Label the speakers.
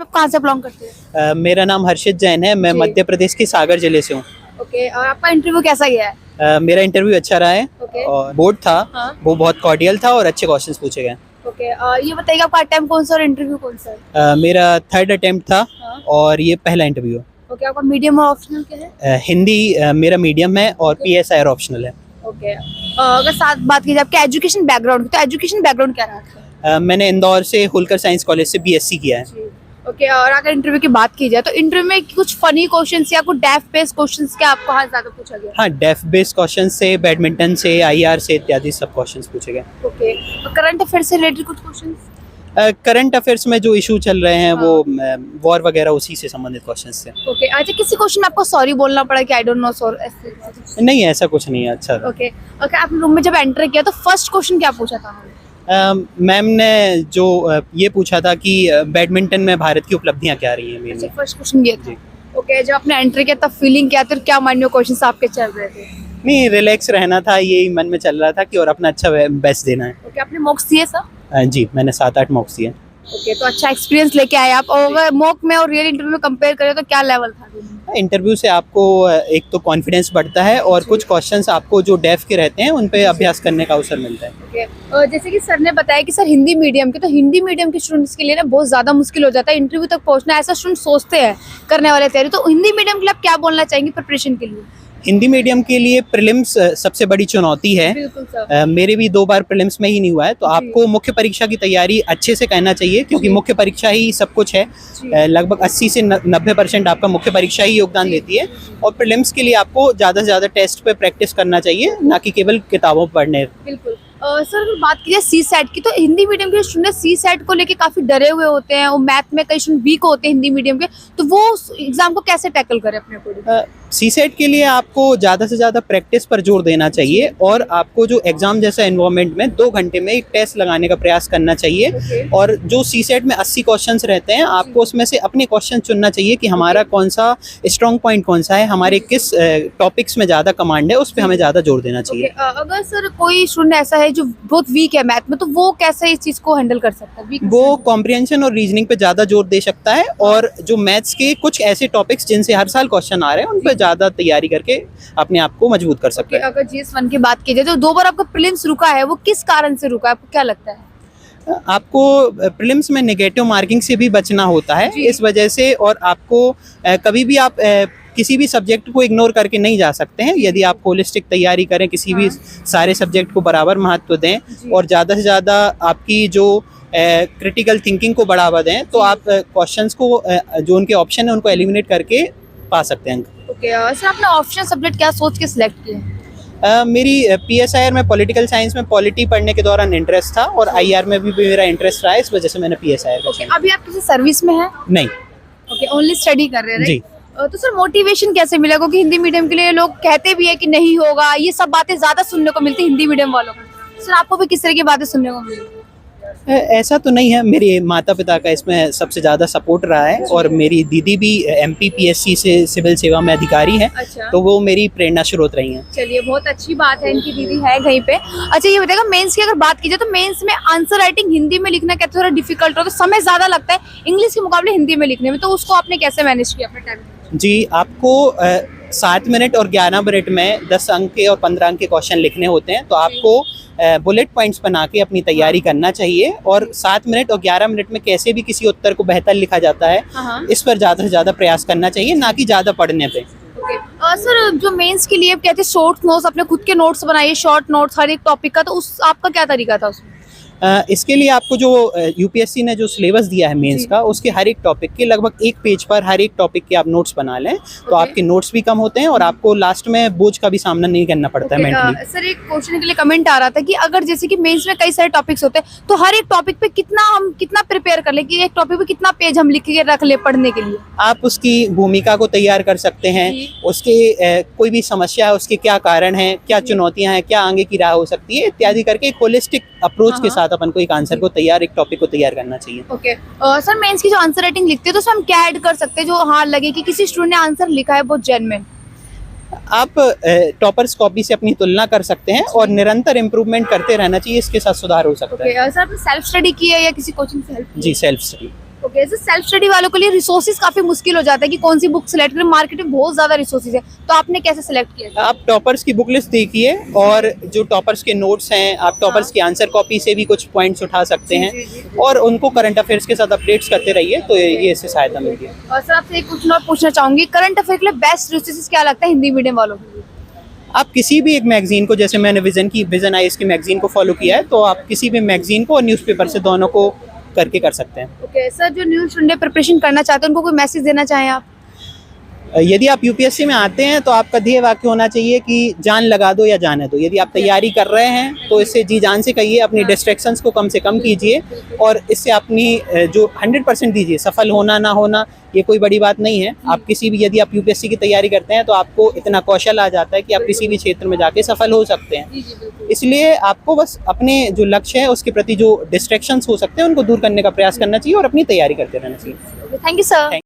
Speaker 1: आप कहाँ से बिलोंग करते हैं?
Speaker 2: मेरा नाम हर्षित जैन है, मैं
Speaker 1: जी।
Speaker 2: मध्य प्रदेश के सागर जिले से हूँ।
Speaker 1: ओके, और आपका इंटरव्यू कैसा गया है?
Speaker 2: मेरा इंटरव्यू अच्छा रहा है
Speaker 1: ओके।
Speaker 2: और बोर्ड था,
Speaker 1: हाँ।
Speaker 2: वो बहुत कॉर्डियल था और अच्छे क्वेश्चंस पूछे गए।
Speaker 1: ओके, ये बताइए आपका अटेम्प्ट कौन सा और इंटरव्यू कौन सा है?
Speaker 2: मेरा थर्ड अटेम्प्ट था
Speaker 1: हाँ।
Speaker 2: और ये पहला इंटरव्यू है।
Speaker 1: ओके, आपका मीडियम और ऑप्शनल क्या है?
Speaker 2: हिंदी मेरा मीडियम है और PSIR ऑप्शनल है।
Speaker 1: ओके, अगर साथ बात की जाए आपके एजुकेशन बैकग्राउंड की, तो एजुकेशन बैकग्राउंड क्या रहा था?
Speaker 2: मैंने इंदौर से होलकर साइंस कॉलेज से BSc किया है।
Speaker 1: जी। ओके, और अगर इंटरव्यू की बात की जाए तो इंटरव्यू में कुछ फनी क्वेश्चंस या कुछ डेफ बेस्ड क्वेश्चंस क्या आपको हाँ ज्यादा पूछा गया?
Speaker 2: हाँ, डेफ बेस्ड क्वेश्चन से, बैडमिंटन से, IR से इत्यादि सब क्वेश्चंस पूछे गए।
Speaker 1: ओके, करंट अफेयर से रिलेटेड कुछ क्वेश्चंस?
Speaker 2: करंट अफेयर्स में जो इशू चल रहे हैं वो वॉर वगैरह उसी से संबंधित क्वेश्चंस थे।
Speaker 1: ओके, अच्छा किसी क्वेश्चन में आपको सॉरी बोलना पड़ा कि आई डोंट नो सॉरी ऐसे?
Speaker 2: नहीं, ऐसा कुछ नहीं है। अच्छा था।
Speaker 1: ओके, ओके, आप रूम में जब एंटर किया तो फर्स्ट क्वेश्चन क्या पूछा था?
Speaker 2: मैम ने जो ये पूछा था कि बैडमिंटन में भारत की उपलब्धियां क्या रही हैं
Speaker 1: अच्छा,
Speaker 2: मेनली।
Speaker 1: फर्स्ट क्वेश्चन ये था। ओके, जब आपने एंटर किया तब फीलिंग क्या थी और क्या माइंड में क्वेश्चंस आपके चल रहे थे?
Speaker 2: नहीं, रिलैक्स रहना था, यही मन में चल रहा था कि और अपना अच्छा बेस्ट देना है।
Speaker 1: ओके, आपने मॉक्स दिए सर?
Speaker 2: जी, मैंने 7-8 मॉक्स दिए।
Speaker 1: ओके, तो अच्छा एक्सपीरियंस लेके आए आप। और अगर मॉक में और रियल इंटरव्यू में कंपेयर करें तो क्या लेवल था दोनों में?
Speaker 2: इंटरव्यू से आपको एक तो कॉन्फिडेंस बढ़ता है और कुछ क्वेश्चंस आपको जो डेफ के रहते हैं उन पे अभ्यास करने का अवसर मिलता है।
Speaker 1: ओके, जैसे कि सर ने बताया कि सर हिंदी मीडियम के, तो हिंदी मीडियम के स्टूडेंट्स के लिए ना बहुत ज्यादा मुश्किल हो जाता है इंटरव्यू तक पहुंचना, ऐसा स्टूडेंट सोचते हैं करने वाले तैयारी। तो हिंदी मीडियम के लिए आप क्या बोलना चाहेंगे प्रिपरेशन के लिए?
Speaker 2: हिंदी मीडियम के लिए प्रीलिम्स सबसे बड़ी चुनौती है।
Speaker 1: बिल्कुल सर।
Speaker 2: मेरे भी 2 बार प्रीलिम्स में ही नहीं हुआ है, तो आपको मुख्य परीक्षा की तैयारी अच्छे से करना चाहिए क्योंकि
Speaker 1: जी।
Speaker 2: मुख्य परीक्षा ही सब कुछ है। लगभग 80 से 90% आपका मुख्य परीक्षा ही योगदान देती है और प्रीलिम्स के लिए आपको ज़्यादा से ज़्यादा टेस्ट पे प्रैक्टिस करना चाहिए, ना कि केवल किताबों पढ़ने।
Speaker 1: बिल्कुल। सर अगर बात की जाए CSAT की, तो हिंदी मीडियम के स्टूडेंट CSAT को लेके काफी डरे हुए होते हैं और मैथ में कई स्टूडेंट वीक होते हैं हिंदी मीडियम के, तो वो एग्जाम को कैसे टैकल करें अपने अकॉर्डिंग?
Speaker 2: CSAT के लिए आपको ज़्यादा से ज़्यादा प्रैक्टिस पर जोर देना चाहिए और आपको जो एग्ज़ाम जैसा एनवायरनमेंट में 2 घंटे में एक टेस्ट लगाने का प्रयास करना चाहिए।
Speaker 1: ओके।
Speaker 2: और जो CSAT में 80 क्वेश्चंस रहते हैं, आपको उसमें से अपने क्वेश्चन चुनना चाहिए कि हमारा कौन सा स्ट्रॉन्ग पॉइंट कौन सा है, हमारे किस टॉपिक्स में ज़्यादा कमांड है, उस पर हमें ज़्यादा जोर देना चाहिए।
Speaker 1: ओके, अगर सर कोई स्टूडेंट ऐसा है जो बहुत वीक है मैथ में, तो वो कैसे इस चीज को हैंडल कर सकता है?
Speaker 2: वो कॉम्प्रिहेंशन और रीजनिंग पे ज़्यादा जोर दे सकता है और जो मैथ्स के कुछ ऐसे टॉपिक्स जिनसे हर साल क्वेश्चन आ रहे हैं उन पर ज़्यादा तैयारी करके अपने आप को मजबूत कर सकता है।
Speaker 1: अगर GS1 की बात की जाए तो 2 बार आपका प्रीलिम्स रुका है, वो किस कारण से रुका है, आपको क्या लगता है?
Speaker 2: आपको प्रीलिम्स में नेगेटिव मार्किंग से भी बचना होता है इस वजह से, और आपको कभी भी आप किसी भी सब्जेक्ट को इग्नोर करके नहीं जा सकते हैं। यदि आप होलिस्टिक तैयारी करें, किसी भी सारे सब्जेक्ट को बराबर महत्व दें और ज़्यादा से ज़्यादा आपकी जो क्रिटिकल थिंकिंग को बढ़ावा दें, तो आप क्वेश्चंस को जो उनके ऑप्शन है उनको एलिमिनेट करके पा सकते हैं अंक।
Speaker 1: ओके, सर आपने ऑप्शनल सब्जेक्ट क्या सोच के सिलेक्ट किया?
Speaker 2: मेरी PSIR में पॉलिटिकल साइंस में पॉलिटी पढ़ने के दौरान इंटरेस्ट था और IR में भी मेरा इंटरेस्ट रहा है, इस वजह से मैंने PSIR का चुना।
Speaker 1: अभी आप किसी सर्विस में हैं?
Speaker 2: नहीं।
Speaker 1: ओके, ओनली स्टडी कर रहे हैं,
Speaker 2: जी।
Speaker 1: तो सर मोटिवेशन कैसे मिला? क्योंकि हिंदी मीडियम के लिए लोग कहते भी है कि नहीं होगा, ये सब बातें ज्यादा सुनने को मिलती है हिंदी मीडियम वालों को। सर आपको भी किस तरह की बातें सुनने को मिली?
Speaker 2: ऐसा तो नहीं है, मेरे माता पिता का इसमें सबसे ज़्यादा सपोर्ट रहा है और मेरी दीदी भी MP PSC से सिविल सेवा में अधिकारी है।
Speaker 1: अच्छा।
Speaker 2: तो वो मेरी प्रेरणा स्रोत रही हैं।
Speaker 1: चलिए, बहुत अच्छी बात है, इनकी दीदी है कहीं पे। अच्छा ये बताएगा, मेंस की अगर बात की जाए तो मेंस में आंसर राइटिंग हिंदी में लिखना क्या थोड़ा डिफिकल्ट हो, तो समय ज्यादा लगता है इंग्लिश के मुकाबले हिंदी में लिखने में, तो उसको आपने कैसे मैनेज किया अपने टाइम में?
Speaker 2: जी, आपको 7 मिनट और 11 मिनट में 10 अंक के और 15 अंक के क्वेश्चन लिखने होते हैं, तो आपको बुलेट पॉइंट्स बना के अपनी तैयारी करना चाहिए और 7 मिनट और 11 मिनट में कैसे भी किसी उत्तर को बेहतर लिखा जाता है, इस पर ज़्यादा से ज़्यादा प्रयास करना चाहिए, ना कि ज़्यादा पढ़ने पे।
Speaker 1: ओके, सर जो मेंस के लिए आप कहते हैं शॉर्ट नोट्स, अपने खुद के नोट्स बनाइए, शॉर्ट नोट्स हर एक टॉपिक का, तो उस आपका क्या तरीका था उसमें?
Speaker 2: इसके लिए आपको जो UPSC ने जो सिलेबस दिया है मेंस का, उसके हर एक टॉपिक के लगभग एक पेज पर हर एक टॉपिक के आप नोट्स बना लें, तो आपके नोट्स भी कम होते हैं और आपको लास्ट में बोझ का भी सामना नहीं करना पड़ता है मेंटली।
Speaker 1: सर एक क्वेश्चन के लिए कमेंट आ रहा था कि अगर जैसे कि मेंस में कई सारे टॉपिक्स होते हैं, तो हर एक टॉपिक पे कितना प्रिपेयर कर ले, कि एक टॉपिक पे कितना पेज हम लिख के रख ले पढ़ने के लिए?
Speaker 2: आप उसकी भूमिका को तैयार कर सकते हैं, उसके कोई भी समस्या है उसके क्या कारण हैं, क्या चुनौतियां हैं, क्या आगे की राह हो सकती है इत्यादि करके एक होलिस्टिक अप्रोच के साथ अपन को एक आंसर को तैयार, एक टॉपिक को तैयार करना चाहिए।
Speaker 1: ओके, सर मेंस की जो आंसर राइटिंग लिखते हैं तो उसमें हम क्या ऐड कर सकते हैं जो हाँ लगे कि किसी स्टूडेंट ने आंसर लिखा है बहुत जेन्युइन?
Speaker 2: आप टॉपर्स कॉपी से अपनी तुलना कर सकते हैं और निरंतर इम्प्रूवमेंट करते रहना चाहिए, इसके साथ सुधार हो सकता है।
Speaker 1: सर आपने सेल्फ स्टडी की है या किसी कोचिंग से हेल्प?
Speaker 2: जी, सेल्फ स्टडी।
Speaker 1: ओके, जैसे सेल्फ स्टडी वालों के लिए रिसोर्सेज काफी मुश्किल हो जाता है कि कौन सी बुक सिलेक्ट करें, मार्केट में बहुत ज्यादा रिसोर्सेज है, तो आपने कैसे सिलेक्ट किया?
Speaker 2: आप टॉपर्स की बुक लिस्ट देखिए और जो टॉपर्स के नोट्स हैं, आप टॉपर्स की आंसर कॉपी से भी कुछ पॉइंट्स उठा सकते हैं और उनको करंट अफेयर्स के साथ अपडेट्स करते रहिए, तो ये इससे सहायता मिलती है।
Speaker 1: और सर आपसे एक क्वेश्चन और पूछना चाहूंगी, करंट अफेयर के लिए बेस्ट रिसोर्सेज क्या लगता है हिंदी मीडियम वालों को?
Speaker 2: आप किसी भी एक मैगजीन को, जैसे मैंने विजन आईएएस की मैगजीन को फॉलो किया है, तो आप किसी भी मैगजीन को और न्यूज़पेपर से दोनों को करके कर सकते हैं।
Speaker 1: ओके सर, जो न्यूज़ स्टूडेंट प्रिपरेशन करना चाहते हैं उनको कोई मैसेज देना चाहें आप?
Speaker 2: यदि आप यूपीएससी में आते हैं तो आपका ध्येय वाक्य होना चाहिए कि जान लगा दो या जाने दो। यदि आप तैयारी कर रहे हैं तो इससे जी जान से कहिए, अपनी डिस्ट्रैक्शंस को कम से कम कीजिए और इससे अपनी जो 100% दीजिए। सफल होना ना होना ये कोई बड़ी बात नहीं है। आप किसी भी, यदि आप यूपीएससी की तैयारी करते हैं तो आपको इतना कौशल आ जाता है कि आप किसी भी क्षेत्र में जाके सफल हो सकते हैं। इसलिए आपको बस अपने जो लक्ष्य है उसके प्रति जो डिस्ट्रैक्शंस हो सकते हैं उनको दूर करने का प्रयास करना चाहिए और अपनी तैयारी करते रहना चाहिए।
Speaker 1: Thank you sir.